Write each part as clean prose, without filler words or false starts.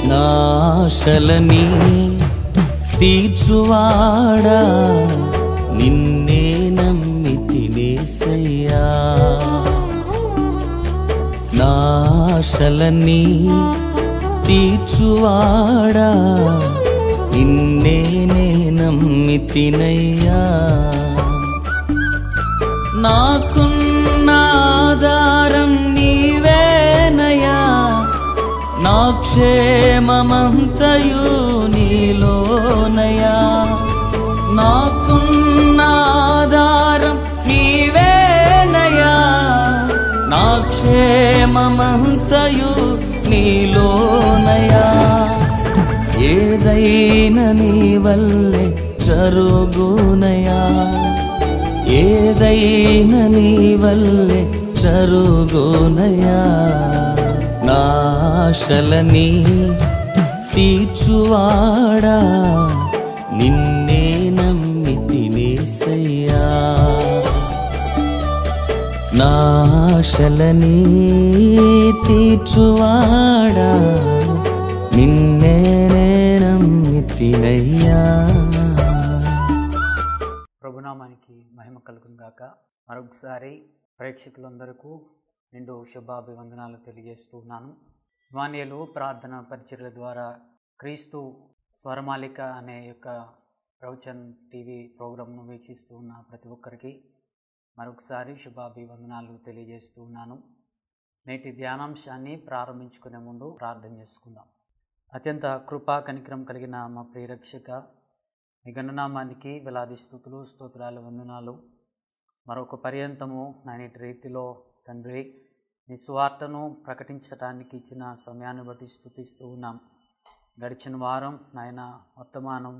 నా ఆశలని తీర్చువాడా, నిన్నే నమ్మితినేసయ్యా. నా ఆశలని తీర్చువాడా, నిన్నే నమ్మితినయ్యా. నాకున్న ఆధారం నీవేనయ్యా, నా క్షేమమంతయు నీలోనయ్యా. నాకున్న ఆధారం నీవేనయ్యా, నా క్షేమమంతయు నీలోనయ్యా. ఏదైనా నీ వల్లే జరుగునయ్యా, ఏదైనా నీ వల్లే జరుగునయ్యా. నా ఆశలని తీర్చువాడా, నిన్నే నమ్మితినేసయ్యా. నా ఆశలని తీర్చువాడా, నిన్నే నమ్మితినయ్యా. ప్రభునామానికి మహిమ కలుగును గాక. మరొకసారి ప్రేక్షకులందరికీ నిండు శుభాభివందనాలు తెలియజేస్తున్నాను. ఇమ్మానుయేలు ప్రార్థన పరిచర్యల ద్వారా క్రీస్తు స్వరమాలిక అనే యొక్క ప్రవచన్ టీవీ ప్రోగ్రాంను వీక్షిస్తూ ఉన్న ప్రతి ఒక్కరికి మరొకసారి శుభాభివందనాలు తెలియజేస్తున్నాను. నేటి ధ్యానాంశాన్ని ప్రారంభించుకునే ముందు ప్రార్థన చేసుకుందాం. అత్యంత కృపా కనికరం కలిగిన మా ప్రియరక్షక మీ గణనామానికి వేలాది స్తుతులు స్తోత్రాలు వందనాలు. మరొక పర్యంతము నాయటి రీతిలో తండ్రి నీ సువార్తను ప్రకటించడానికి ఇచ్చిన సమయాన్ని బట్టి స్తుతిస్తూ ఉన్నాం. గడిచిన వారం నాయన వర్తమానం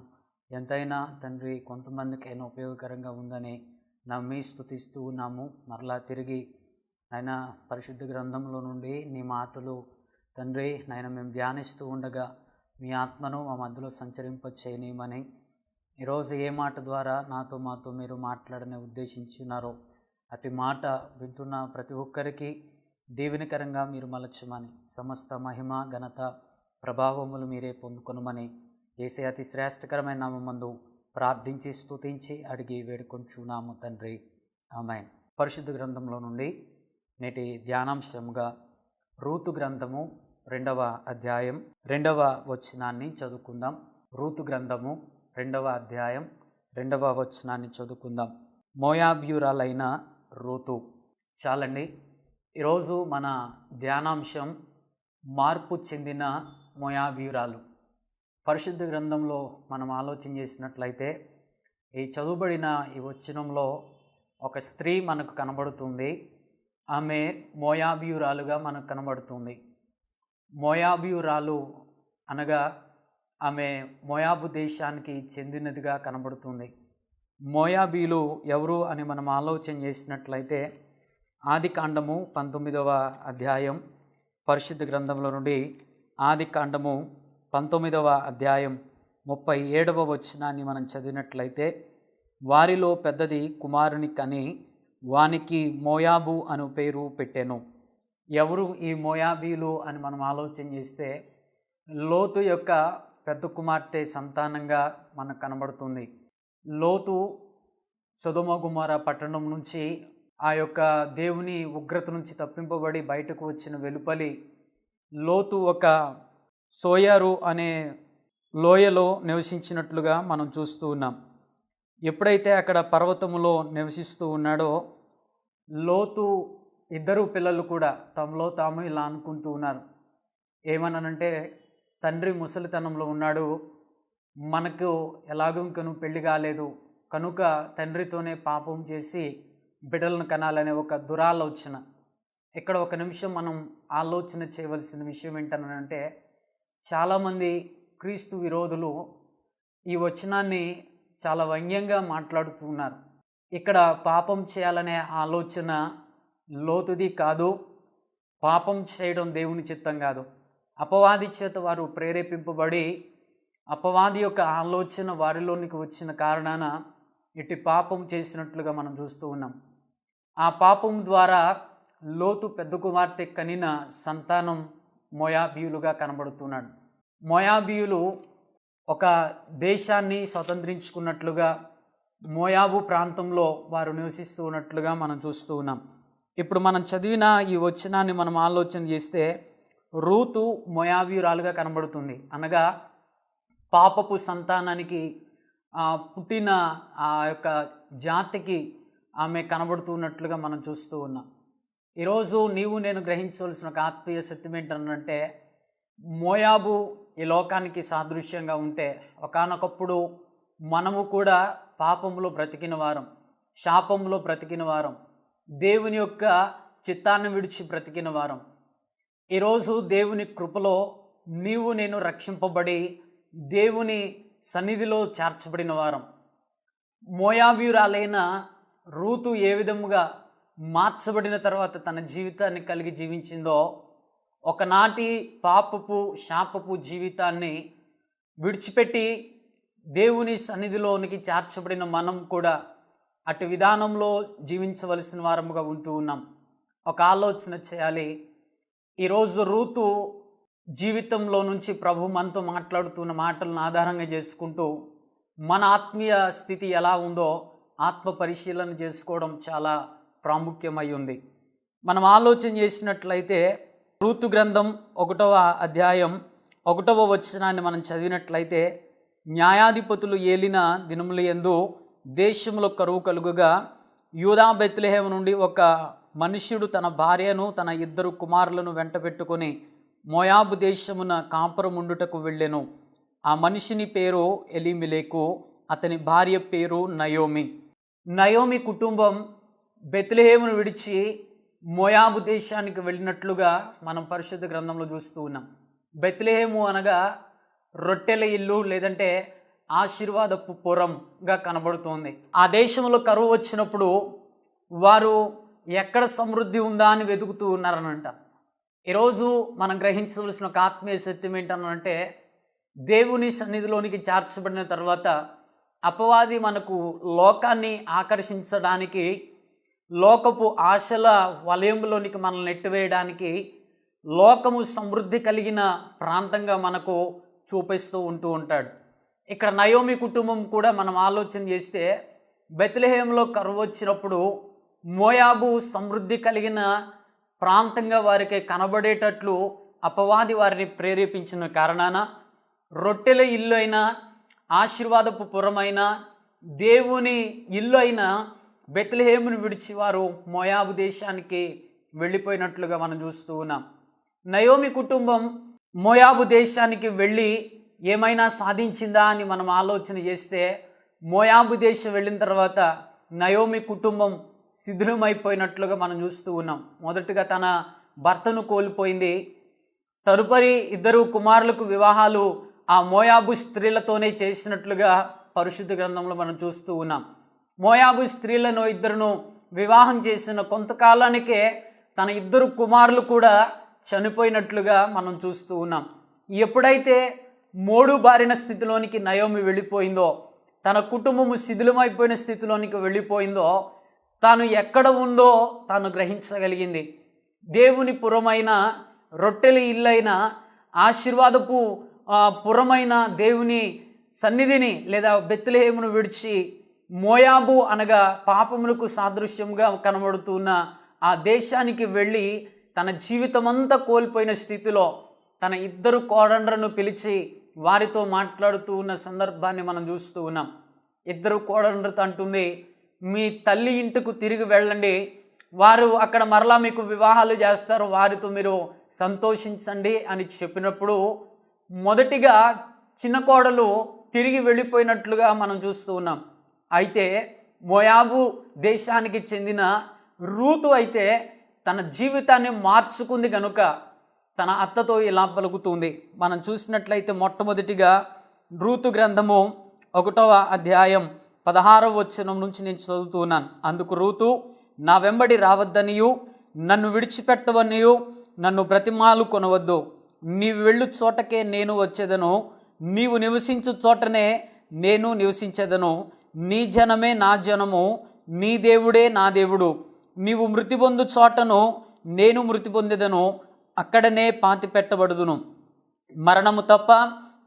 ఎంతైనా తండ్రి కొంతమందికైనా ఉపయోగకరంగా ఉందని నమ్మి స్తుతిస్తూ ఉన్నాము. మరలా తిరిగి నాయన పరిశుద్ధ గ్రంథంలో నుండి నీ మాటలు తండ్రి నాయన మేము ధ్యానిస్తూ ఉండగా మీ ఆత్మను మా మధ్యలో సంచరింపచేయనీయమని, ఈరోజు ఏ మాట ద్వారా మాతో మీరు మాట్లాడని ఉద్దేశించున్నారో అటు మాట వింటున్న ప్రతి ఒక్కరికి దీవెనకరంగా మీరు మలచమని, సమస్త మహిమ ఘనత ప్రభావములు మీరే పొందుకొనమని యేసే అతి శ్రేష్టకరమైన నామమందు ప్రార్థించి స్తుతించి అడిగి వేడుకొంచున్నాము తండ్రి, ఆమేన్. పరిశుద్ధ గ్రంథంలో నుండి నేటి ధ్యానాంశముగా రూతు గ్రంథము 2వ అధ్యాయం 2వ వచనాన్ని చదువుకుందాం. రూతు గ్రంథము 2వ అధ్యాయం 2వ వచనాన్ని చదువుకుందాం. మోయాబీయురాలైన రూతు. చాలండి, ఈరోజు మన ధ్యానాంశం మార్పు చెందిన మోయాబీయురాలు. పరిశుద్ధ గ్రంథంలో మనం ఆలోచన చేసినట్లయితే ఈ చదువుబడిన ఈ వచనంలో ఒక స్త్రీ మనకు కనబడుతుంది. ఆమె మోయాబీయురాలుగా మనకు కనబడుతుంది. మోయాబీయురాలు అనగా ఆమె మోయాబు దేశానికి చెందినదిగా కనబడుతుంది. మోయాబీలు ఎవరు అని మనం ఆలోచన చేసినట్లయితే ఆదికాండము 19వ అధ్యాయం పరిశుద్ధ గ్రంథంలో నుండి ఆదికాండము 19వ అధ్యాయం 37వ వచనాన్ని మనం చదివినట్లయితే, వారిలో పెద్దది కుమారుని కని వానికి మోయాబు అను పేరు పెట్టెను. ఎవరు ఈ మోయాబీలు అని మనం ఆలోచన చేస్తే లోతు యొక్క పెద్ద కుమార్తె సంతానంగా మనకు కనబడుతుంది. లోతు సొదొమ గొమొర్రా పట్టణం నుంచి ఆ యొక్క దేవుని ఉగ్రత నుంచి తప్పింపబడి బయటకు వచ్చిన వెలుపలి లోతు ఒక సోయరు అనే లోయలో నివసించినట్లుగా మనం చూస్తూ ఉన్నాం. ఎప్పుడైతే అక్కడ పర్వతములో నివసిస్తూ ఉన్నాడో లోతు ఇద్దరు పిల్లలు కూడా తమలో తాము ఇలా అనుకుంటూ ఉన్నారు. ఏమన్నానంటే, తండ్రి ముసలితనంలో ఉన్నాడు, మనకు ఎలాగో ఇంకను పెళ్లి కాలేదు కనుక తండ్రితోనే పాపం చేసి బిడ్డలను కనాలనే ఒక దురాలోచన. ఇక్కడ ఒక నిమిషం మనం ఆలోచన చేయవలసిన విషయం ఏంటనంటే, చాలామంది క్రీస్తు విరోధులు ఈ వచనాన్ని చాలా వ్యంగ్యంగా మాట్లాడుతూ ఉన్నారు. ఇక్కడ పాపం చేయాలనే ఆలోచన లోతుది కాదు, పాపం చేయడం దేవుని చిత్తం కాదు. అపవాది చేత వారు ప్రేరేపింపబడి అపవాది యొక్క ఆలోచన వారిలోనికి వచ్చిన కారణాన ఇటు పాపం చేసినట్లుగా మనం చూస్తూ ఉన్నాం. ఆ పాపం ద్వారా లోతు పెద్ద కుమార్తె కనిన సంతానం మోయాబీయులుగా కనబడుతున్నాడు. మోయాబీయులు ఒక దేశాన్ని స్వతంత్రించుకున్నట్లుగా మోయాబు ప్రాంతంలో వారు నివసిస్తూ ఉన్నట్లుగా మనం చూస్తూ ఉన్నాం. ఇప్పుడు మనం చదివిన ఈ వచనాన్ని మనం ఆలోచన చేస్తే రూతు మోయాబీయురాలుగా కనబడుతుంది. అనగా పాపపు సంతానానికి పుట్టిన ఆ యొక్క జాతికి ఆమె కనబడుతున్నట్లుగా మనం చూస్తూ ఉన్నాం. ఈరోజు నీవు నేను గ్రహించవలసిన ఒక ఆత్మీయ సత్యం ఏంటంటే, మోయాబు ఈ లోకానికి సాదృశ్యంగా ఉంటే ఒకానొకప్పుడు మనము కూడా పాపంలో బ్రతికిన వారం, శాపంలో బ్రతికిన వారం, దేవుని యొక్క చిత్తాన్ని విడిచి బ్రతికిన వారం. ఈరోజు దేవుని కృపలో నీవు నేను రక్షింపబడి దేవుని సన్నిధిలో చేర్చబడిన వారం. మోయాబీయురాలైన రూతు ఏ విధముగా మార్చబడిన తర్వాత తన జీవితాన్ని కలిగి జీవించిందో, ఒకనాటి పాపపు శాపపు జీవితాన్ని విడిచిపెట్టి దేవుని సన్నిధిలోనికి చేర్చబడిన మనం కూడా అటు విధానంలో జీవించవలసిన వారముగా ఉంటూ ఉన్నాం. ఒక ఆలోచన చేయాలి. ఈరోజు రూతు జీవితంలో నుంచి ప్రభు మనతో మాట్లాడుతున్న మాటలను ఆధారంగా చేసుకుంటూ మన ఆత్మీయ స్థితి ఎలా ఉందో ఆత్మ పరిశీలన చేసుకోవడం చాలా ప్రాముఖ్యమై ఉంది. మనం ఆలోచన చేసినట్లయితే రూతు గ్రంథం 1వ అధ్యాయం 1వ వచనాన్ని మనం చదివినట్లయితే, న్యాయాధిపతులు ఏలిన దినముల యందు దేశంలో కరువు కలుగుగా యూదా బెత్లెహేము నుండి ఒక మనుష్యుడు తన భార్యను తన 2 కుమారులను వెంట పెట్టుకొని మోయాబు దేశమున కాపురముండుటకు వెళ్ళెను. ఆ మనిషిని పేరు ఎలీమెలెకు, అతని భార్య పేరు నయోమి. నయోమి కుటుంబం బెత్లెహేమును విడిచి మోయాబు దేశానికి వెళ్ళినట్లుగా మనం పరిశుద్ధ గ్రంథంలో చూస్తూ ఉన్నాం. బెత్లెహేము అనగా రొట్టెల ఇల్లు, లేదంటే ఆశీర్వాదపు పురంగా కనబడుతోంది. ఆ దేశంలో కరువు వచ్చినప్పుడు వారు ఎక్కడ సమృద్ధి ఉందా అని వెతుకుతూ ఉన్నారనంట. ఈరోజు మనం గ్రహించవలసిన ఒక ఆత్మీయ సత్యం ఏంటనంటే, దేవుని సన్నిధిలోనికి చేర్చబడిన తర్వాత అపవాది మనకు లోకాన్ని ఆకర్షించడానికి, లోకపు ఆశల వలయంలోనికి మనల్ని నెట్టివేయడానికి, లోకము సమృద్ధి కలిగిన ప్రాంతంగా మనకు చూపిస్తూ ఉంటూ ఉంటాడు. ఇక్కడ నయోమి కుటుంబం కూడా మనం ఆలోచన చేస్తే, బెత్లెహేములో కరువు వచ్చినప్పుడు మోయాబు సమృద్ధి కలిగిన ప్రాంతంగా వారికి కనబడేటట్లు అపవాది వారిని ప్రేరేపించిన కారణాన రొట్టెల ఇల్లు అయినా, ఆశీర్వాదపు పురమైన, దేవుని ఇల్లు అయిన బెత్లెహేమును విడిచి వారు మోయాబు దేశానికి వెళ్ళిపోయినట్లుగా మనం చూస్తూ ఉన్నాం. నయోమి కుటుంబం మోయాబు దేశానికి వెళ్ళి ఏమైనా సాధించిందా అని మనం ఆలోచన చేస్తే, మోయాబు దేశం వెళ్ళిన తర్వాత నయోమి కుటుంబం శిథిలమైపోయినట్లుగా మనం చూస్తూ ఉన్నాం. మొదటగా తన భర్తను కోల్పోయింది. తదుపరి 2 కుమారులకు వివాహాలు ఆ మోయాబు స్త్రీలతోనే చేసినట్లుగా పరిశుద్ధ గ్రంథంలో మనం చూస్తూ ఉన్నాం. మోయాబు స్త్రీలను 2 వివాహం చేసిన కొంతకాలానికే తన 2 కుమారులు కూడా చనిపోయినట్లుగా మనం చూస్తూ ఉన్నాం. ఎప్పుడైతే మోడు బారిన స్థితిలోనికి నయోమి వెళ్ళిపోయిందో, తన కుటుంబము శిథిలమైపోయిన స్థితిలోనికి వెళ్ళిపోయిందో, తాను ఎక్కడ ఉందో తాను గ్రహించగలిగింది. దేవుని పురమైన, రొట్టెల ఇల్లైన, ఆశీర్వాదపు పురమైన దేవుని సన్నిధిని లేదా బెత్లెహేమును విడిచి మోయాబు అనగా పాపములకు సాదృశ్యంగా కనబడుతున్న ఆ దేశానికి వెళ్ళి తన జీవితమంతా కోల్పోయిన స్థితిలో తన 2 కోడండ్రను పిలిచి వారితో మాట్లాడుతూ ఉన్న సందర్భాన్ని మనం చూస్తూ ఉన్నాం. 2 కోడండ్రతో అంటుంది, మీ తల్లి ఇంటికి తిరిగి వెళ్ళండి, వారు అక్కడ మరలా మీకు వివాహాలు చేస్తారు, వారితో మీరు సంతోషించండి అని చెప్పినప్పుడు మొదటిగా చిన్న కోడలు తిరిగి వెళ్ళిపోయినట్లుగా మనం చూస్తూ ఉన్నాం. అయితే మోయాబు దేశానికి చెందిన రూతు అయితే తన జీవితాన్ని మార్చుకుంది కనుక తన అత్తతో ఇలా పలుకుతుంది. మనం చూసినట్లయితే మొట్టమొదటిగా రూతు గ్రంథము 1వ అధ్యాయం 16వ వచనం నుంచి నేను చదువుతున్నాను. అందుకు రూతు, నా వెంబడి రావద్దనియు నన్ను విడిచిపెట్టవనియు నన్ను బ్రతిమాలు కొనవద్దు. నీవు వెళ్ళు చోటకే నేను వచ్చేదను, నీవు నివసించు చోటనే నేను నివసించేదను. నీ జనమే నా జనము, నీ దేవుడే నా దేవుడు. నీవు మృతి పొందు చోటను నేను మృతి పొందేదను, అక్కడనే పాతి పెట్టబడుదును. మరణము తప్ప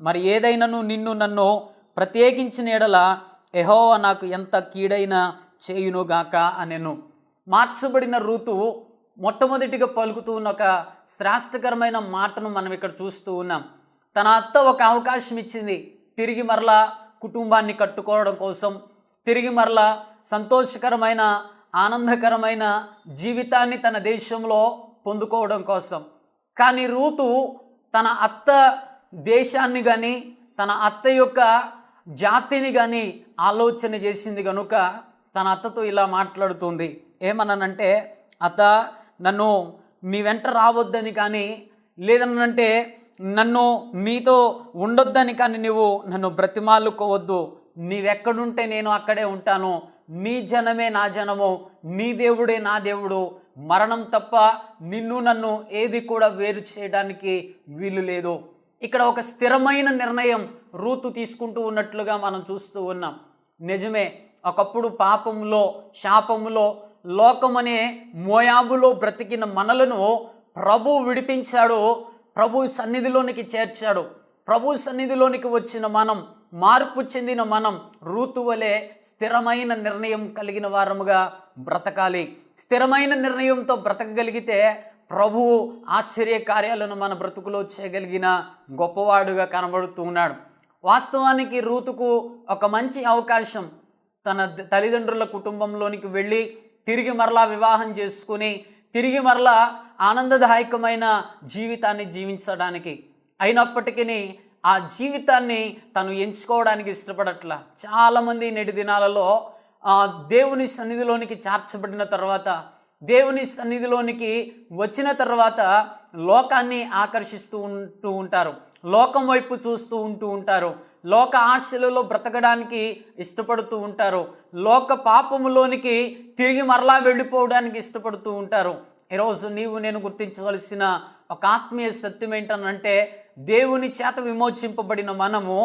మరి ఏదైనాను నిన్ను నన్ను ప్రత్యేకించిన ఎడల యెహోవా నాకు ఎంత కీడైనా చేయునుగాక అనెను. మార్చబడిన రూతు మొట్టమొదటిగా పలుకుతూ ఉన్న ఒక శ్రేష్టకరమైన మాటను మనం ఇక్కడ చూస్తూ ఉన్నాం. తన అత్త ఒక అవకాశం ఇచ్చింది, తిరిగి మరలా కుటుంబాన్ని కట్టుకోవడం కోసం, తిరిగి మరలా సంతోషకరమైన ఆనందకరమైన జీవితాన్ని తన దేశంలో పొందుకోవడం కోసం. కానీ రూతు తన అత్త దేశాన్ని కానీ తన అత్త యొక్క జాతిని కానీ ఆలోచన చేసింది కనుక తన అత్తతో ఇలా మాట్లాడుతుంది. ఏమన్నానంటే, అత్త నన్ను నీ వెంట రావద్దని కానీ, లేదనంటే నన్ను నీతో ఉండొద్దని కానీ నువ్వు నన్ను బ్రతిమాలుకోవద్దు. నీవెక్కడుంటే నేను అక్కడే ఉంటాను. నీ జనమే నా జనము, నీ దేవుడే నా దేవుడు. మరణం తప్ప నిన్ను నన్ను ఏది కూడా వేరు చేయడానికి వీలు లేదు. ఇక్కడ ఒక స్థిరమైన నిర్ణయం రూతు తీసుకుంటూ ఉన్నట్లుగా మనం చూస్తూ ఉన్నాం. నిజమే, ఒకప్పుడు పాపంలో శాపములో లోకమనే మోయాబులో బ్రతికిన మనలను ప్రభు విడిపించాడు, ప్రభు సన్నిధిలోనికి చేర్చాడు. ప్రభు సన్నిధిలోనికి వచ్చిన మనం, మార్పు చెందిన మనం రూతు వలె స్థిరమైన నిర్ణయం కలిగిన వారముగా బ్రతకాలి. స్థిరమైన నిర్ణయంతో బ్రతకగలిగితే ప్రభువు ఆశ్చర్య కార్యాలను మన బ్రతుకులో చేయగలిగిన గొప్పవాడుగా కనబడుతూ ఉన్నాడు. వాస్తవానికి రూతుకు ఒక మంచి అవకాశం, తన తల్లిదండ్రుల కుటుంబంలోనికి వెళ్ళి తిరిగి మరలా వివాహం చేసుకుని తిరిగి మరలా ఆనందదాయకమైన జీవితాన్ని జీవించడానికి. అయినప్పటికీ ఆ జీవితాన్ని తను ఎంచుకోవడానికి ఇష్టపడట్లా. చాలామంది నేటి దినాలలో దేవుని సన్నిధిలోనికి చేర్చబడిన తర్వాత, దేవుని సన్నిధిలోనికి వచ్చిన తర్వాత లోకాన్ని ఆకర్షిస్తూ ఉంటారు, లోకం వైపు చూస్తూ ఉంటారు, లోక ఆశలలో బ్రతకడానికి ఇష్టపడుతూ ఉంటారు, లోక పాపములోనికి తిరిగి మరలా వెళ్ళిపోవడానికి ఇష్టపడుతూ ఉంటారు. ఈరోజు నీవు నేను గుర్తించవలసిన ఒక ఆత్మీయ సత్యం ఏంటనంటే, దేవుని చేత విమోచింపబడిన మనము,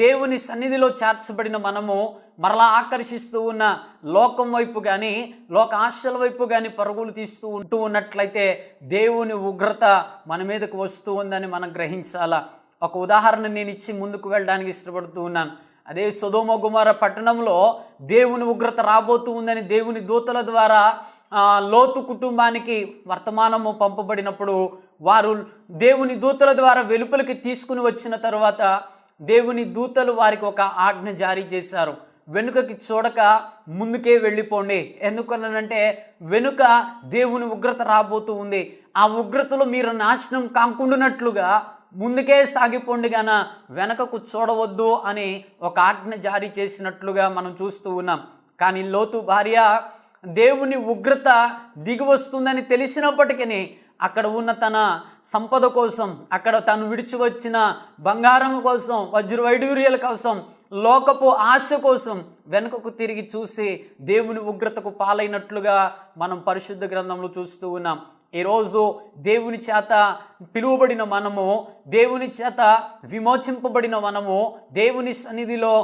దేవుని సన్నిధిలో చేర్చబడిన మనము మరలా ఆకర్షిస్తూ ఉన్న లోకం వైపు కానీ లోక ఆశల వైపు కానీ పరుగులు తీస్తూ ఉన్నట్లయితే దేవుని ఉగ్రత మన మీదకు వస్తూ ఉందని మనం గ్రహించాలా. ఒక ఉదాహరణ నేను ఇచ్చి ముందుకు వెళ్ళడానికి ఇష్టపడుతూ ఉన్నాను. అదే సొదొమ గొమొర్రా పట్టణంలో దేవుని ఉగ్రత రాబోతూ ఉందని దేవుని దూతల ద్వారా లోతు కుటుంబానికి వర్తమానము పంపబడినప్పుడు వారు దేవుని దూతల ద్వారా వెలుపలికి తీసుకుని వచ్చిన తర్వాత దేవుని దూతలు వారికి ఒక ఆజ్ఞ జారీ చేశారు. వెనుకకి చూడక ముందుకే వెళ్ళిపోండి. ఎందుకనంటే వెనుక దేవుని ఉగ్రత రాబోతూ ఉంది. ఆ ఉగ్రతలో మీరు నాశనం కాకుండానట్లుగా ముందుకే సాగిపోండి గాన వెనకకు చూడవద్దు అని ఒక ఆజ్ఞ జారీ చేసినట్లుగా మనం చూస్తూ ఉన్నాం. కానీ లోతు భార్య దేవుని ఉగ్రత దిగి వస్తుందని తెలిసినప్పటికీ అక్కడ ఉన్న తన సంపద కోసం, అక్కడ తను విడిచి వచ్చిన బంగారం కోసం, వజ్రవైడూర్యాల కోసం, లోకపు ఆశ కోసం వెనుకకు తిరిగి చూసి దేవుని ఉగ్రతకు పాలైనట్లుగా మనం పరిశుద్ధ గ్రంథంలో చూస్తూ ఉన్నాం. ఈరోజు దేవుని చేత పిలువబడిన మనము, దేవుని చేత విమోచింపబడిన మనము, దేవుని సన్నిధిలో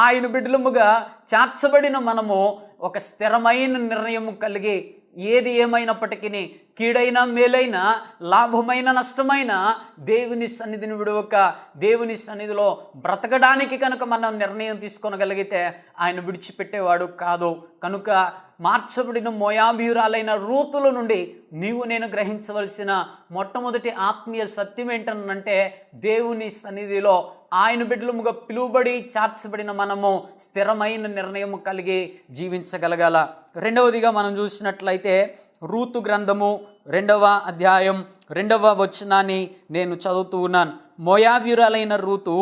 ఆయన బిడ్డలముగా చేర్చబడిన మనము ఒక స్థిరమైన నిర్ణయం కలిగి ఏది ఏమైనప్పటికీ, కీడైనా మేలైనా, లాభమైన నష్టమైన దేవుని సన్నిధిని విడవక దేవుని సన్నిధిలో బ్రతకడానికి కనుక మనం నిర్ణయం తీసుకోగలిగితే ఆయన విడిచిపెట్టేవాడు కాదు. కనుక మార్చబడిన మోయాబీయురాలైన రూతుల నుండి నీవు నేను గ్రహించవలసిన మొట్టమొదటి ఆత్మీయ సత్యం ఏంటనంటే, దేవుని సన్నిధిలో ఆయన బిడ్డలముగా పిలువబడి చేర్చబడిన మనము స్థిరమైన నిర్ణయం కలిగి జీవించగలగాల. రెండవదిగా మనం చూసినట్లయితే రూతు గ్రంథము 2వ అధ్యాయం 2వ వచనాన్ని నేను చదువుతూ ఉన్నాను. మోయాబీయురాలైన రూతు,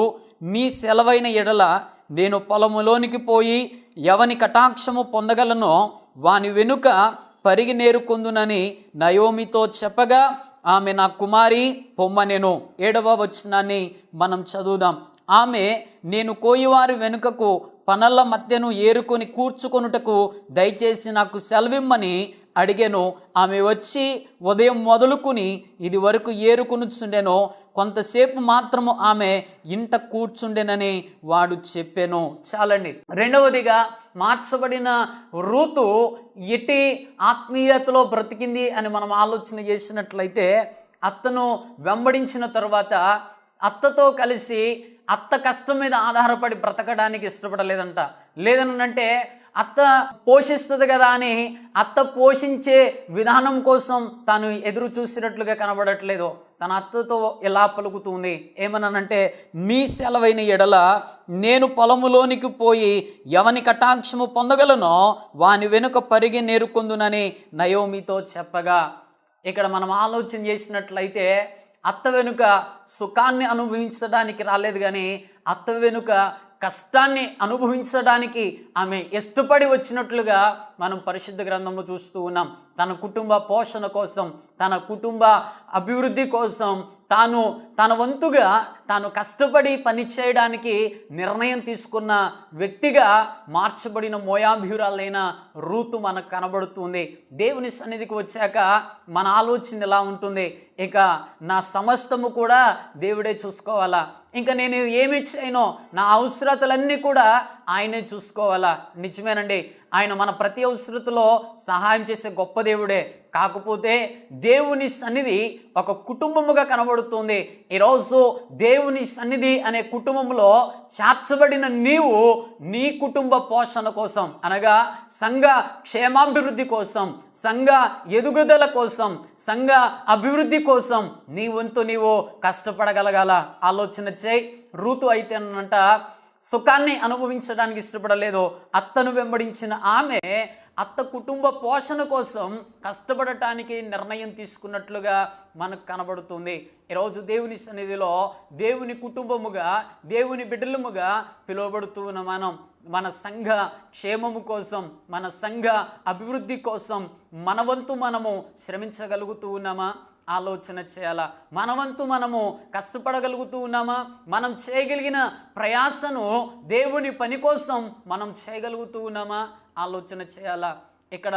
నీ సెలవైన ఎడల నేను పొలములోనికి పోయి ఎవని కటాక్షము పొందగలనో వాని వెనుక పరిగి నేరుకొందునని నయోమితో చెప్పగా ఆమె నా కుమారి పొమ్మనెను. 7వ వచనాన్ని మనం చదువుదాం. ఆమె నేను కోయివారి వెనుకకు పనళ్ళ మధ్యను ఏరుకొని కూర్చుకొనుటకు దయచేసి నాకు సెలవిమ్మని అడిగాను. ఆమె వచ్చి ఉదయం మొదలుకుని ఇది వరకు ఏరుకొనుచుండెను, కొంతసేపు మాత్రము ఆమె ఇంట కూర్చుండెనని వాడు చెప్పాను. చాలండి. రెండవదిగా మార్చబడిన రూతు ఎట్టి ఆత్మీయతలో బ్రతికింది అని మనం ఆలోచన చేసినట్లయితే, అతను వెంబడించిన తర్వాత అత్తతో కలిసి అత్త కష్టం మీద ఆధారపడి బ్రతకడానికి ఇష్టపడలేదంట. లేదనంటే అత్త పోషిస్తుంది కదా అని అత్త పోషించే విధానం కోసం తాను ఎదురు చూసినట్లుగా కనబడట్లేదు. తన అత్తతో ఎలా పలుకుతుంది, ఏమన్నానంటే, నీ సెలవైన ఎడల నేను పొలములోనికి పోయి ఎవని కటాక్షము పొందగలనో వాని వెనుక పరిగి నేరుకొందునని నయోమితో చెప్పగా, ఇక్కడ మనం ఆలోచన చేసినట్లయితే అత్త వెనుక సుఖాన్ని అనుభవించడానికి రాలేదు, కానీ అత్త వెనుక కష్టాన్ని అనుభవించడానికి ఆమె ఇష్టపడి వచ్చినట్లుగా మనం పరిశుద్ధ గ్రంథంలో చూస్తూ ఉన్నాం. తన కుటుంబ పోషణ కోసం, తన కుటుంబ అభివృద్ధి కోసం తన వంతుగా తాను కష్టపడి పని చేయడానికి నిర్ణయం తీసుకున్న వ్యక్తిగా మార్చబడిన మోయాబీయురాలైన రూతు మనకు కనబడుతుంది. దేవుని సన్నిధికి వచ్చాక మన ఆలోచన ఎలా ఉంటుంది, ఇక నా సమస్తము కూడా దేవుడే చూసుకోవాలా, ఇంకా నేను ఏమి చేయనో నా అవసరతలన్నీ కూడా ఆయనే చూసుకోవాలా. నిజమేనండి, ఆయన మన ప్రతి అవసరతలో సహాయం చేసే గొప్ప దేవుడే. కాకపోతే దేవుని సన్నిధి ఒక కుటుంబముగా కనబడుతుంది. ఈరోజు దేవుని సన్నిధి అనే కుటుంబంలో చేర్చబడిన నీవు నీ కుటుంబ పోషణ కోసం, అనగా సంఘ క్షేమాభివృద్ధి కోసం, సంఘ ఎదుగుదల కోసం, సంఘ అభివృద్ధి కోసం నీ వంతు నీవు కష్టపడగలగాల. ఆలోచన చేయి. రూతు అయితే అనంట సుఖాన్ని అనుభవించడానికి ఇష్టపడలేదు. అత్తను వెంబడించిన ఆమె అత్త కుటుంబ పోషణ కోసం కష్టపడటానికి నిర్ణయం తీసుకున్నట్లుగా మనకు కనబడుతుంది. ఈరోజు దేవుని సన్నిధిలో దేవుని కుటుంబముగా, దేవుని బిడ్డలముగా పిలువబడుతున్న మనం మన సంఘ క్షేమము కోసం, మన సంఘ అభివృద్ధి కోసం మన వంతు మనము శ్రమించగలుగుతూ ఉన్నామా? ఆలోచన చేయాలా. మనవంతు మనము కష్టపడగలుగుతూ ఉన్నామా? మనం చేయగలిగిన ప్రయాసను దేవుని పని కోసం మనం చేయగలుగుతూ ఉన్నామా? ఆలోచన చేయాలా. ఇక్కడ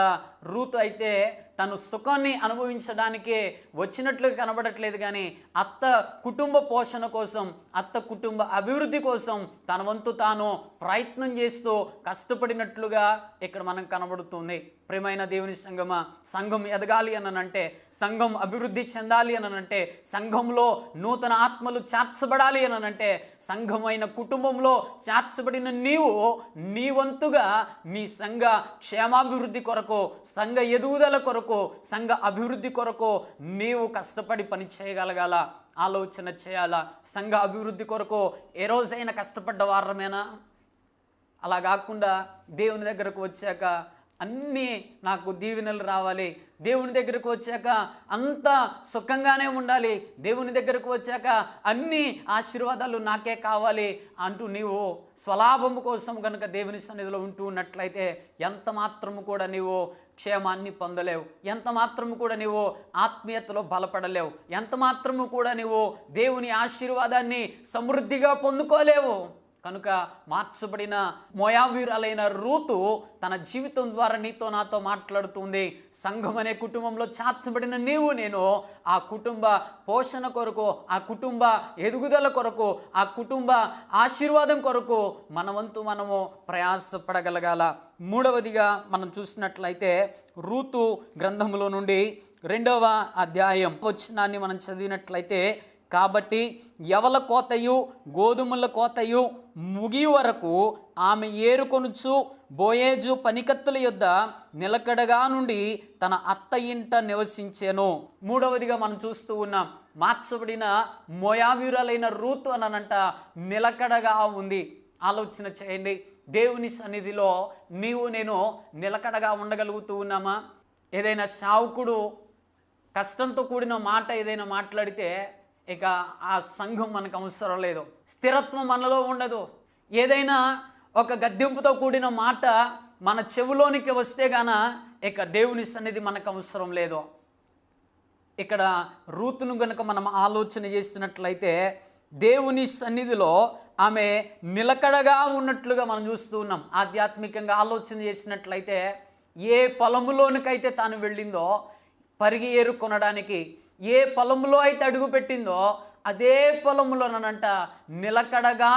రూతు అయితే తను సుఖాన్ని అనుభవించడానికే వచ్చినట్లుగా కనబడట్లేదు, కానీ అత్త కుటుంబ పోషణ కోసం, అత్త కుటుంబ అభివృద్ధి కోసం తన వంతు తాను ప్రయత్నం చేస్తూ కష్టపడినట్లుగా ఇక్కడ మనకు కనబడుతుంది. ప్రియమైన దేవుని సంఘమా, సంఘం ఎదగాలి అనంటే, సంఘం అభివృద్ధి చెందాలి అనంటే, సంఘంలో నూతన ఆత్మలు చేర్చబడాలి అనంటే, సంఘమైన కుటుంబంలో చేర్చబడిన నీవు నీ వంతుగా నీ సంఘ క్షేమాభివృద్ధి కొరకు, సంఘ ఎదుగుదల కొరకు, సంఘ అభివృద్ధి కొరకు నీవు కష్టపడి పని చేయగలగాల. ఆలోచన చేయాలా. సంఘ అభివృద్ధి కొరకు ఏ రోజైనా కష్టపడ్డ వారమేనా? అలా కాకుండా దేవుని దగ్గరకు వచ్చాక అన్నీ నాకు దీవెనలు రావాలి, దేవుని దగ్గరకు వచ్చాక అంతా సుఖంగానే ఉండాలి, దేవుని దగ్గరకు వచ్చాక అన్ని ఆశీర్వాదాలు నాకే కావాలి అంటూ నీవు స్వలాభము కోసం కనుక దేవుని సన్నిధిలో ఉంటూ ఉన్నట్లయితే ఎంత మాత్రము కూడా నీవు క్షేమాన్ని పొందలేవు, ఎంత మాత్రము కూడా నీవు ఆత్మీయతలో బలపడలేవు, ఎంత మాత్రము కూడా నీవు దేవుని ఆశీర్వాదాన్ని సమృద్ధిగా పొందుకోలేవు. కనుక మార్చబడిన మోయాబీయురాలైన రూతు తన జీవితం ద్వారా నీతో నాతో మాట్లాడుతుంది. సంఘం అనే కుటుంబంలో చేర్చబడిన నీవు నేను ఆ కుటుంబ పోషణ కొరకు, ఆ కుటుంబ ఎదుగుదల కొరకు, ఆ కుటుంబ ఆశీర్వాదం కొరకు మన వంతు మనము ప్రయాసపడగలగాల. మూడవదిగా మనం చూసినట్లయితే రూతు గ్రంథములో నుండి 2వ అధ్యాయం వచనాన్ని మనం చదివినట్లయితే, కాబట్టి యవల కోతయు గోధుమల కోతయు ముగి వరకు ఆమె ఏరుకొనుచు బోయేజు పనికత్తుల యొద్ద నిలకడగా నుండి తన అత్త ఇంట నివసించెను. మూడవదిగా మనం చూస్తూ ఉన్నాం, మార్చబడిన మోయాబీయురాలైన రూతు అనంట నిలకడగా ఉంది. ఆలోచన చేయండి. దేవుని సన్నిధిలో నీవు నేను నిలకడగా ఉండగలుగుతూ ఉన్నామా? ఏదైనా సావుకుడు కష్టంతో కూడిన మాట ఏదైనా మాట్లాడితే ఇక ఆ సంఘం మనకు అవసరం లేదు, స్థిరత్వం మనలో ఉండదు. ఏదైనా ఒక గద్దెంపుతో కూడిన మాట మన చెవులోనికి వస్తే గాన ఇక దేవుని సన్నిధి మనకు అవసరం లేదు. ఇక్కడ రూతును గనుక మనం ఆలోచన చేసినట్లయితే దేవుని సన్నిధిలో ఆమె నిలకడగా ఉన్నట్లుగా మనం చూస్తూ ఉన్నాం. ఆధ్యాత్మికంగా ఆలోచన చేసినట్లయితే ఏ పొలములోనికైతే తాను వెళ్ళిందో పరిగి ఏరుకొనడానికి, ఏ పొలంలో అయితే అడుగు పెట్టిందో అదే పొలంలోనంట నిలకడగా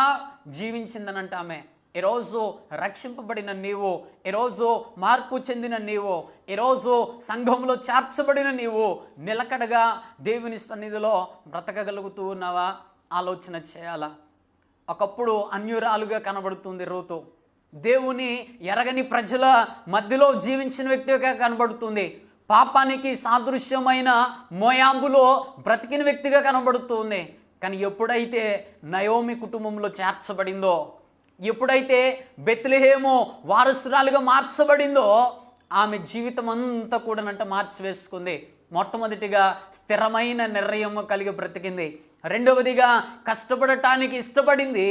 జీవించిందనంట ఆమె. ఈరోజు రక్షింపబడిన నీవు, ఈరోజు మార్పు చెందిన నీవు, ఈరోజు సంఘంలో చేర్చబడిన నీవు నిలకడగా దేవుని సన్నిధిలో బ్రతకగలుగుతూ ఉన్నావా? ఆలోచన చేయాలా? ఒకప్పుడు అన్యురాలుగా కనబడుతుంది రూతు. దేవుని ఎరగని ప్రజల మధ్యలో జీవించిన వ్యక్తిగా కనబడుతుంది. పాపానికి సాదృశ్యమైన మోయాబులో బ్రతికిన వ్యక్తిగా కనబడుతుంది. కానీ ఎప్పుడైతే నయోమి కుటుంబంలో చేర్చబడిందో, ఎప్పుడైతే బెత్లెహేము వారసురాలుగా మార్చబడిందో, ఆమె జీవితం అంతా కూడా మార్చివేసుకుంది. మొట్టమొదటిగా స్థిరమైన నిర్ణయం కలిగి బ్రతికింది. రెండవదిగా కష్టపడటానికి ఇష్టపడింది.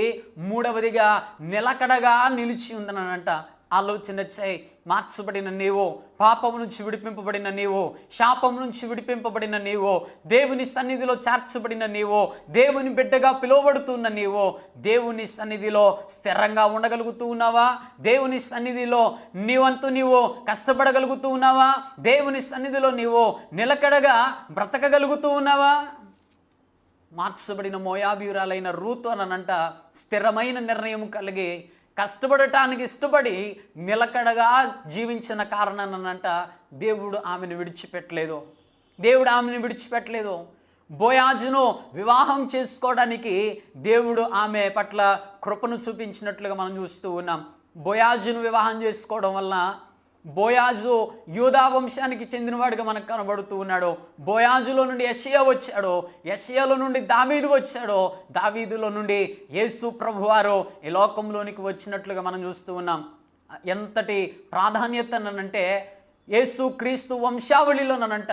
మూడవదిగా నిలకడగా నిలిచి ఉందనంట. ఆలోచన చేయి. మార్చబడిన నీవు, పాపం నుంచి విడిపింపబడిన నీవు, శాపం నుంచి విడిపింపబడిన నీవు, దేవుని సన్నిధిలో చేర్చబడిన నీవు, దేవుని బిడ్డగా పిలువబడుతున్న నీవు, దేవుని సన్నిధిలో స్థిరంగా ఉండగలుగుతూ ఉన్నావా? దేవుని సన్నిధిలో నీవంతు నీవు కష్టపడగలుగుతూ ఉన్నావా? దేవుని సన్నిధిలో నీవు నిలకడగా బ్రతకగలుగుతూ ఉన్నావా? మార్చబడిన మోయాబీయురాలైన రూతు అనంట స్థిరమైన నిర్ణయం కలిగి కష్టపడటానికి ఇష్టపడి నిలకడగా జీవించిన కారణానంట దేవుడు ఆమెను విడిచిపెట్టలేదు. దేవుడు ఆమెను విడిచిపెట్టలేదు. బోయాజును వివాహం చేసుకోవడానికి దేవుడు ఆమె పట్ల కృపను చూపించినట్లుగా మనం చూస్తూ ఉన్నాం. బోయాజును వివాహం చేసుకోవడం వల్ల బోయాజు యూదా వంశానికి చెందినవాడిగా మనకు కనబడుతూ ఉన్నాడు. బోయాజులో నుండి యెషయా వచ్చాడు, యెషయాలో నుండి దావీదు వచ్చాడు, దావీదులో నుండి యేసు ప్రభువారు ఈ లోకంలోనికి వచ్చినట్లుగా మనం చూస్తూ ఉన్నాం. ఎంతటి ప్రాధాన్యతనంటే యేసు క్రీస్తు వంశావళిలోనంట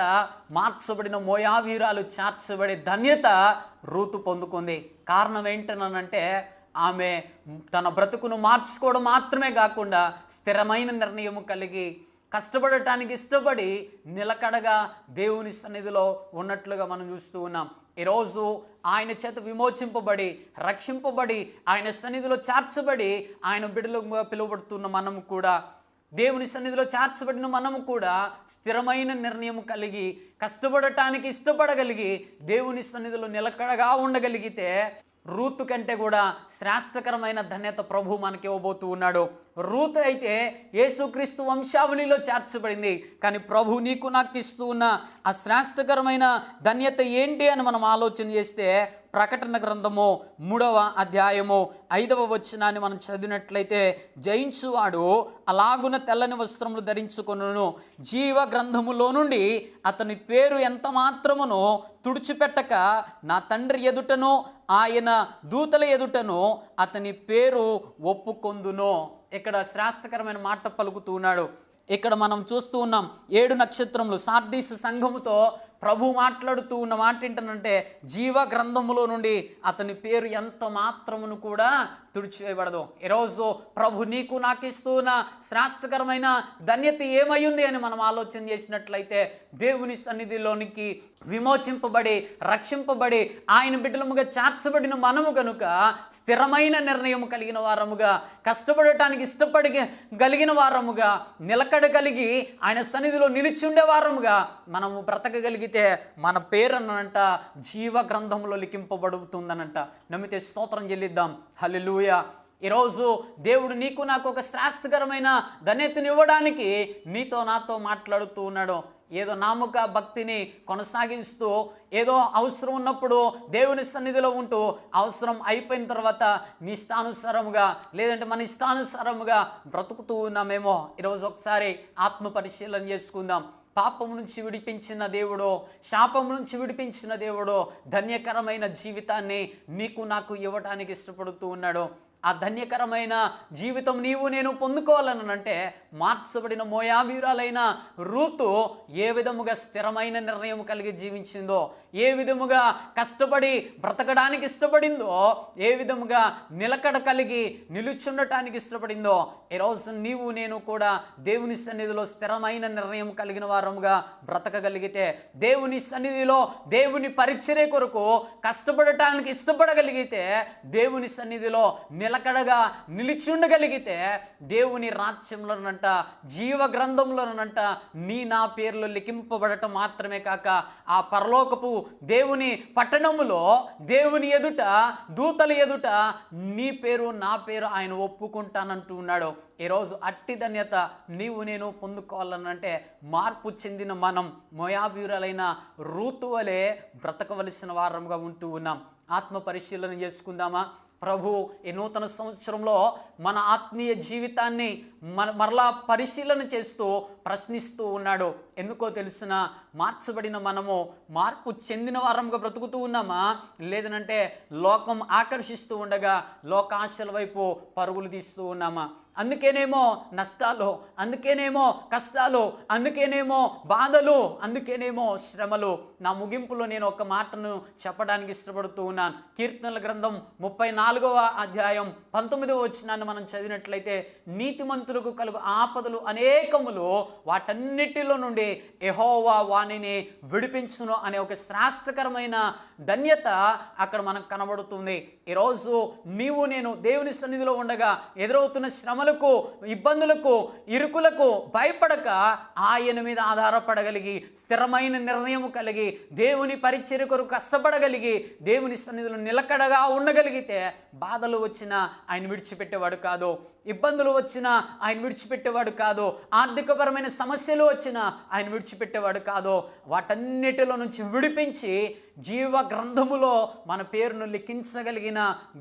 మార్చబడిన మోయాబీయురాలు చేర్చబడే ధన్యత రూతు పొందుకుంది. కారణం ఏంటనంటే ఆమె తన బ్రతుకును మార్చుకోవడం మాత్రమే కాకుండా స్థిరమైన నిర్ణయం కలిగి కష్టపడటానికి ఇష్టపడి నిలకడగా దేవుని సన్నిధిలో ఉన్నట్లుగా మనం చూస్తూ ఉన్నాం. ఈరోజు ఆయన చేత విమోచింపబడి రక్షింపబడి ఆయన సన్నిధిలో చేర్చబడి ఆయన బిడ్డలుగా పిలువబడుతున్న మనము కూడా, దేవుని సన్నిధిలో చేర్చబడిన మనము కూడా స్థిరమైన నిర్ణయం కలిగి కష్టపడటానికి ఇష్టపడగలిగి దేవుని సన్నిధిలో నిలకడగా ఉండగలిగితే రూతు కంటే కూడా శ్రేష్టకరమైన ధన్యత ప్రభు మనకి ఇవ్వబోతూ ఉన్నాడు. రూతు అయితే యేసుక్రీస్తు వంశావళిలో చేర్చబడింది. కానీ ప్రభు నీకు నాకు ఇస్తూ ఉన్న ఆ శ్రేష్టకరమైన ధన్యత ఏంటి అని మనం ఆలోచన చేస్తే ప్రకటన గ్రంథము 3వ అధ్యాయము 5వ వచనాన్ని మనం చదివినట్లయితే, జయించువాడు అలాగున తెల్లని వస్త్రములు ధరించుకొనును, జీవ గ్రంథములో నుండి అతని పేరు ఎంత మాత్రమునో తుడిచిపెట్టక నా తండ్రి ఎదుటను ఆయన దూతల ఎదుటను అతని పేరు ఒప్పుకొందును. ఇక్కడ శ్రేష్టకరమైన మాట పలుకుతూ ఉన్నాడు. ఇక్కడ మనం చూస్తూ ఉన్నాం 7 నక్షత్రములు సార్దీస్ సంఘముతో ప్రభు మాట్లాడుతూ ఉన్న మాట ఏంటంటే, జీవ గ్రంథములో నుండి అతని పేరు ఎంత మాత్రమును కూడా తుడిచివేయబడదు. ఈరోజు ప్రభు నీకు నాకు ఇస్తూ ఉన్న శ్రేష్టకరమైన ధన్యత ఏమయ్యింది అని మనం ఆలోచన చేసినట్లయితే, దేవుని సన్నిధిలోనికి విమోచింపబడి రక్షింపబడి ఆయన బిడ్డలముగా చేర్చబడిన మనము కనుక స్థిరమైన నిర్ణయం కలిగిన వారముగా, కష్టపడటానికి ఇష్టపడగలిగిన వారముగా, నిలకడ కలిగి ఆయన సన్నిధిలో నిలిచి ఉండే వారముగా మనము బ్రతకగలిగితే మన పేరనంట జీవ గ్రంథంలో లిఖింపబడుతుందనంట. నమ్మితే స్తోత్రం చెల్లిద్దాం. హల్లెలూయా. ఈరోజు దేవుడు నీకు నాకు ఒక శ్రేష్టకరమైన ధన్యతను ఇవ్వడానికి నీతో నాతో మాట్లాడుతూ ఉన్నాడు. ఏదో నామక భక్తిని కొనసాగిస్తూ ఏదో అవసరం ఉన్నప్పుడు దేవుని సన్నిధిలో ఉంటూ అవసరం అయిపోయిన తర్వాత నీ ఇష్టానుసారముగా లేదంటే మన ఇష్టానుసారముగా బ్రతుకుతూ ఉన్నామేమో. ఈరోజు ఒకసారి ఆత్మ పరిశీలన చేసుకుందాం. పాపం నుంచి విడిపించిన దేవుడు, శాపం నుంచి విడిపించిన దేవుడు ధన్యకరమైన జీవితాన్ని నీకు నాకు ఇవ్వటానికి ఇష్టపడుతూ ఉన్నాడు. ఆ ధన్యకరమైన జీవితం నీవు నేను పొందుకోవాలనంటే మార్చబడిన మోయాబీయురాలైన రూతు ఏ విధముగా స్థిరమైన నిర్ణయం కలిగి జీవించిందో, ఏ విధముగా కష్టపడి బ్రతకడానికి ఇష్టపడిందో, ఏ విధముగా నిలకడ కలిగి నిలుచుండటానికి ఇష్టపడిందో, ఈరోజు నీవు నేను కూడా దేవుని సన్నిధిలో స్థిరమైన నిర్ణయం కలిగిన వారముగా బ్రతకగలిగితే, దేవుని సన్నిధిలో దేవుని పరిచర్య కొరకు కష్టపడటానికి ఇష్టపడగలిగితే, దేవుని సన్నిధిలో నిలకడగా నిలిచి ఉండగలిగితే, దేవుని రాజ్యంలోనంట జీవ గ్రంథంలోనంట నీ నా పేర్లు లిఖింపబడటం మాత్రమే కాక ఆ పరలోకపు దేవుని పట్టణములో దేవుని ఎదుట దూతల ఎదుట నీ పేరు నా పేరు ఆయన ఒప్పుకుంటానంటూ ఉన్నాడు. ఈరోజు అట్టి ధన్యత నీవు నేను పొందుకోవాలనంటే మార్పు చెందిన మనం మోయాబీయురాలైన రూతు వలె బ్రతకవలసిన వారముగా ఉంటూ ఉన్నాం. ఆత్మ పరిశీలన చేసుకుందామా? ప్రభు ఈ నూతన సంవత్సరంలో మన ఆత్మీయ జీవితాన్ని మరలా పరిశీలన చేస్తూ ప్రశ్నిస్తూ ఉన్నాడు. ఎందుకో తెలుసిన, మార్చబడిన మనము మార్పు చెందిన వారంగా బ్రతుకుతూ ఉన్నామా, లేదనంటే లోకం ఆకర్షిస్తూ ఉండగా లోకాశల వైపు పరుగులు తీస్తూ ఉన్నామా? అందుకేనేమో నష్టాలు, అందుకేనేమో కష్టాలు, అందుకేనేమో బాధలు, అందుకేనేమో శ్రమలు. నా ముగింపులో నేను ఒక మాటను చెప్పడానికి ఇష్టపడుతూ ఉన్నాను. కీర్తనల గ్రంథం 34వ అధ్యాయం 19వ వచనాన్ని మనం చదివినట్లయితే, నీతిమంతులకు కలుగు ఆపదలు అనేకములు, వాటన్నిటిలో నుండి యెహోవా వానిని విడిపించును అనే ఒక శ్రేష్టకరమైన ధన్యత అక్కడ మనకు కనబడుతుంది. ఈరోజు నీవు నేను దేవుని సన్నిధిలో ఉండగా ఎదురవుతున్న శ్రమలకు, ఇబ్బందులకు, ఇరుకులకు భయపడక ఆయన మీద ఆధారపడగలిగి, స్థిరమైన నిర్ణయం కలిగి, దేవుని పరిచర్య కొరకు కష్టపడగలిగి, దేవుని సన్నిధిలో నిలకడగా ఉండగలిగితే బాధలు వచ్చినా ఆయన విడిచిపెట్టేవాడు కాదు, ఇబ్బందులు వచ్చినా ఆయన విడిచిపెట్టేవాడు కాదు, ఆర్థికపరమైన సమస్యలు వచ్చినా ఆయన విడిచిపెట్టేవాడు కాదు. వాటన్నిటిలో నుంచి విడిపించి జీవ గ్రంథములో మన పేరును లిఖించగలిగిన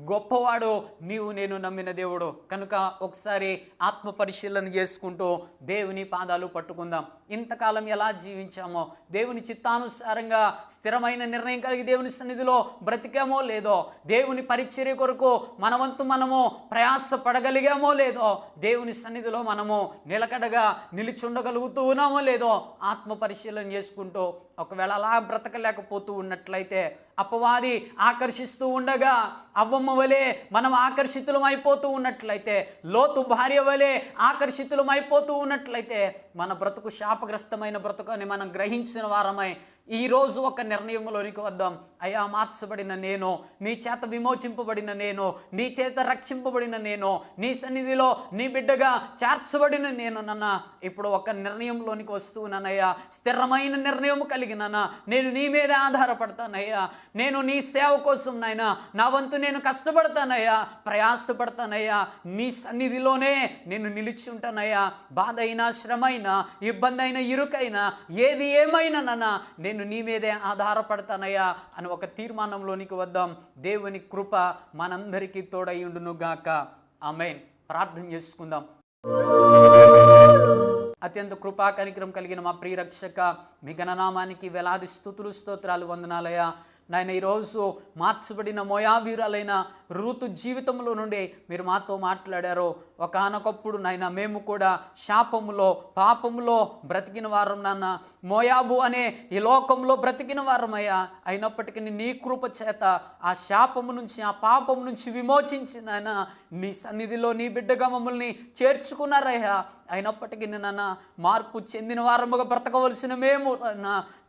గొప్పవాడు నీవు నేను నమ్మిన దేవుడు. కనుక ఒకసారి ఆత్మ పరిశీలన చేసుకుంటూ దేవుని పాదాలు పట్టుకుందాం. ఇంతకాలం ఎలా జీవించామో, దేవుని చిత్తానుసారంగా స్థిరమైన నిర్ణయం కలిగి దేవుని సన్నిధిలో బ్రతికామో లేదో, దేవుని పరిచర్య కొరకు మనవంతు మనము ప్రయాస పడగలిగామో లేదో, దేవుని సన్నిధిలో మనము నిలకడగా నిలిచుండగలుగుతూ ఉన్నామో లేదో ఆత్మ పరిశీలన చేసుకుంటూ, ఒకవేళ అలా బ్రతకలేకపోతూ ఉన్నట్లయితే, అపవాది ఆకర్షిస్తూ ఉండగా అవ్వమ్మ వలె మనం ఆకర్షితులం అయిపోతూ ఉన్నట్లయితే, లోతు భార్య వలె ఆకర్షితులం అయిపోతూ ఉన్నట్లయితే, మన బ్రతుకు శాపగ్రస్తమైన బ్రతుకు అని మనం గ్రహించిన వారమై ఈరోజు ఒక నిర్ణయంలోనికి వద్దాం. అయ్యా, మార్చబడిన నేను, నీ చేత విమోచింపబడిన నేను, నీ చేత రక్షింపబడిన నేను, నీ సన్నిధిలో నీ బిడ్డగా చేర్చబడిన నేను నాన్న, ఇప్పుడు ఒక నిర్ణయంలోనికి వస్తున్నానయ్యా. స్థిరమైన నిర్ణయం కలిగినన్నా నేను నీ మీదే ఆధారపడతానయ్యా. నేను నీ సేవ కోసం నాయనా నా వంతు నేను కష్టపడతానయ్యా, ప్రయాసపడతానయ్యా. నీ సన్నిధిలోనే నేను నిలిచి ఉంటానయ్యా. బాధ అయినా, శ్రమ అయినా, ఇబ్బంది అయినా, ఇరుకైనా, ఏది ఏమైనా నాన్న నేను నీ మీదే ఆధారపడతానయ్యా అని ఒక తీర్మానంలోనికి వద్దాం. దేవుని కృప మనందరికీ తోడయ్యుండును గాక. ఆమేన్. ప్రార్థన చేసుకుందాం. అత్యంత కృపా కనికరం కలిగిన మా ప్రియ రక్షక, మీ ఘననామానికి వేలాది స్తుతులు, స్తోత్రాలు, వందనాలయ్యా. నాయన, ఈరోజు మార్చబడిన మోయాబీరాలైన రూతు జీవితంలో నుండి మీరు మాతో మాట్లాడారు. ఒకానొకప్పుడు నాయన మేము కూడా శాపములో, పాపములో బ్రతికిన వారం నాన్న, మోయాబు అనే ఈ లోకంలో బ్రతికిన వారమయ్యా. అయినప్పటికీ నీ కృప చేత ఆ శాపము నుంచి, ఆ పాపము నుంచి విమోచించి నాయన నీ సన్నిధిలో నీ బిడ్డగా మమ్మల్ని చేర్చుకున్నారయ్యా. అయినప్పటికీ నాన్న మార్పు చెందిన వారముగా బ్రతకవలసిన మేము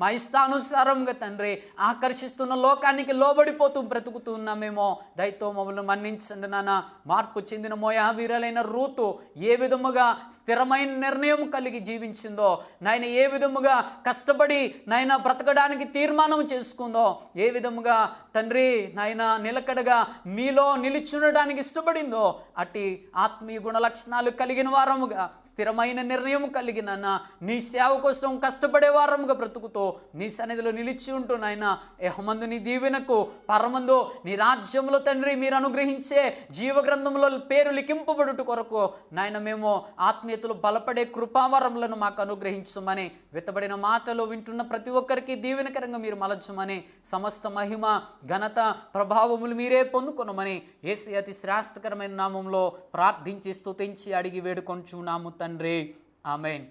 మా ఇష్టానుసారంగా తండ్రి ఆకర్షిస్తున్న లోకానికి లోబడిపోతూ బ్రతుకుతున్నామేమో. దయతో మమ్మల్ని మన్నించండి నాన్న. మార్పు చెందిన మోయాబీరాలైన రూతు ఏ విధముగా స్థిరమైన నిర్ణయం కలిగి జీవించిందో, నాయన ఏ విధముగా కష్టపడి నాయన బ్రతకడానికి తీర్మానం చేసుకుందో, ఏ విధముగా తండ్రి నాయన నిలకడగా నీలో నిలిచుండడానికి ఇష్టపడిందో, అట్టి ఆత్మీయ గుణ లక్షణాలు కలిగిన వారముగా, స్థిరమైన నిర్ణయం కలిగిన నీ సేవ కోసం కష్టపడే వారముగా బ్రతుకుతూ నీ సన్నిధిలో నిలిచి ఉంటూ నాయన యెహోమందు నీ దీవెనకు, పరమందు నీ రాజ్యంలో తండ్రి మీరు అనుగ్రహించే జీవగ్రంథంలో పేరు లిఖింపబడుట కొరకు నాయన మేము ఆత్మీయతలు బలపడే కృపావరములను మాకు అనుగ్రహించమని, విత్తబడిన మాటలు వింటున్న ప్రతి ఒక్కరికి దీవెనకరంగా మీరు మలచమని, సమస్త మహిమ, ఘనత, ప్రభావములు మీరే పొందుకొనమని యేసు అతి శ్రేష్టకరమైన నామంలో ప్రార్థించి స్తుతించి అడిగి వేడుకొంచున్నాము తండ్రి. ఆమేన్.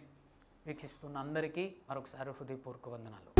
వీక్షిస్తున్న అందరికీ మరొకసారి హృదయపూర్వక వందనాలు.